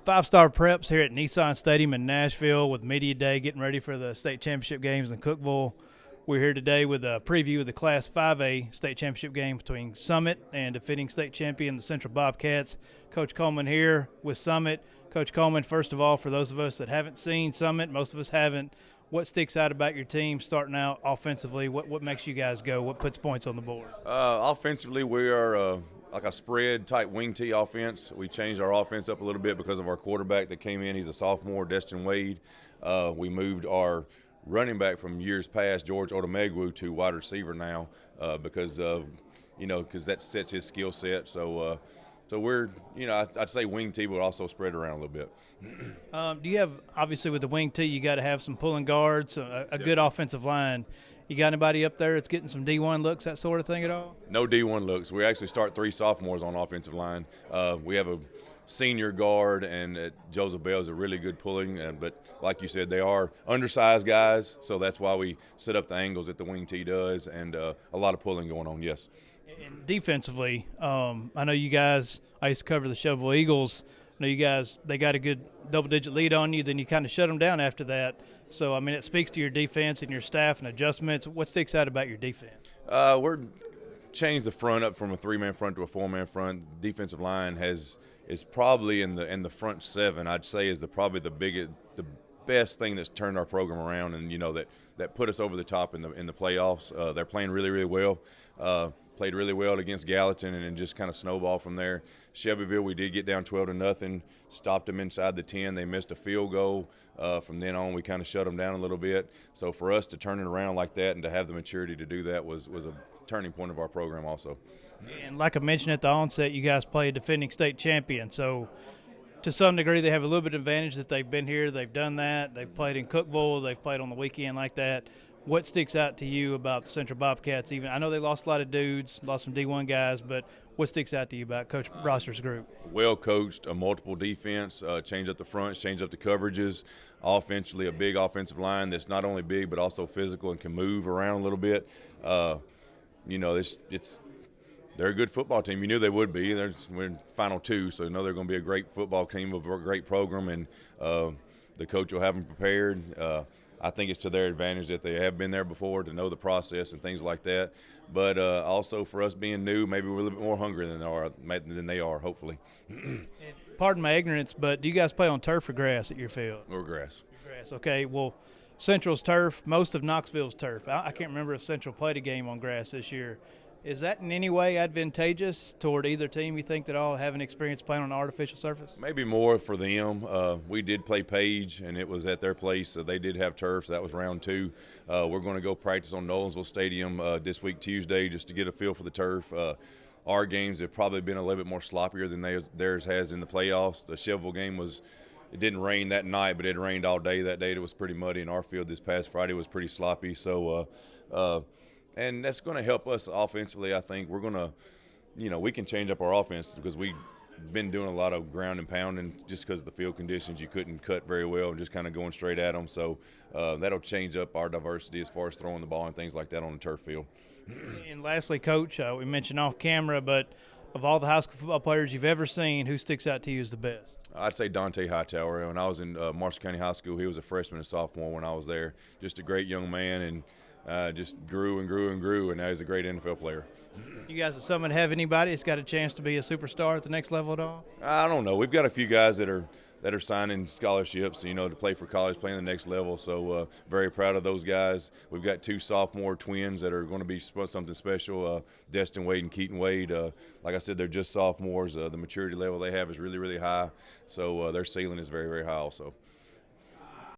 Five-star preps here at Nissan Stadium in Nashville with Media Day, getting ready for the state championship games in Cookeville. We're here today with a preview of the Class 5A state championship game between Summit and defending state champion, the Central Bobcats. Coach Coleman here with Summit. Coach Coleman, first of all, for those of us that haven't seen Summit, most of us haven't, what sticks out about your team starting out offensively? What makes you guys go? What puts points on the board? Offensively, we are like a spread-type wing tee offense. We changed our offense up a little bit because of our quarterback that came in. He's a sophomore, Destin Wade. We moved our running back from years past, George Odomegwu, to wide receiver now because that sets his skill set. So we're, I'd say wing tee, but also spread around a little bit. Do you have, obviously with the wing tee, you got to have some pulling guards, a good offensive line. You got anybody up there that's getting some D1 looks, that sort of thing at all? No D1 looks. We actually start 3 sophomores on offensive line. We have a senior guard, and Joseph Bell is a really good pulling. But like you said, they are undersized guys, so that's why we set up the angles that the wing tee does, and a lot of pulling going on, yes. And defensively, I know you guys, I used to cover the Shovel Eagles. I know you guys, they got a good double-digit lead on you, then you kind of shut them down after that. So, I mean, it speaks to your defense and your staff and adjustments. What sticks out about your defense? We're changed the front up from a 3-man front to a 4-man front. Defensive line is probably in the front 7, I'd say, is probably the best thing that's turned our program around, and that put us over the top in the playoffs. They're playing really, really well. Played really well against Gallatin, and then just kind of snowball from there. Shelbyville, we did get down 12-0, stopped them inside the 10. They missed a field goal. From then on, we kind of shut them down a little bit. So for us to turn it around like that and to have the maturity to do that was a turning point of our program also. And like I mentioned at the onset, you guys play a defending state champion. So to some degree, they have a little bit of advantage that they've been here. They've done that. They've played in Cookeville. They've played on the weekend like that. What sticks out to you about the Central Bobcats? Even I know they lost a lot of dudes, lost some D1 guys, but what sticks out to you about Coach Roster's group? Well coached, a multiple defense, change up the fronts, change up the coverages. Offensively, a big offensive line that's not only big but also physical and can move around a little bit. They're a good football team. You knew they would be. We're in Final 2, so you know they're going to be a great football team with a great program, and the coach will have them prepared. I think it's to their advantage that they have been there before to know the process and things like that. But also for us being new, maybe we're a little bit more hungry than they are, hopefully. Pardon my ignorance, but do you guys play on turf or grass at your field? Or grass. Grass, okay. Well, Central's turf, most of Knoxville's turf. I can't remember if Central played a game on grass this year. Is that in any way advantageous toward either team, you think, that all haven't experienced playing on an artificial surface? Maybe more for them. We did play Page, and it was at their place. So they did have turf, so that was round 2. We're going to go practice on Nolensville Stadium this week, Tuesday, just to get a feel for the turf. Our games have probably been a little bit more sloppier than theirs has in the playoffs. The Shelbyville game it didn't rain that night, but it rained all day that day. It was pretty muddy, and our field this past Friday was pretty sloppy. So and that's going to help us offensively. I think we're going to, we can change up our offense because we've been doing a lot of ground and pounding just because of the field conditions. You couldn't cut very well and just kind of going straight at them. So that'll change up our diversity as far as throwing the ball and things like that on the turf field. And lastly, Coach, we mentioned off camera, but of all the high school football players you've ever seen, who sticks out to you as the best? I'd say Dante Hightower. When I was in Marshall County High School, he was a freshman and sophomore when I was there. Just a great young man, and just grew and grew and grew, and now he's a great NFL player. You guys at Summit have anybody that's got a chance to be a superstar at the next level at all? I don't know. We've got a few guys that are signing scholarships, to play for college, playing the next level. So very proud of those guys. We've got 2 sophomore twins that are going to be something special, Destin Wade and Keaton Wade. Like I said, they're just sophomores. The maturity level they have is really, really high. So their ceiling is very, very high also.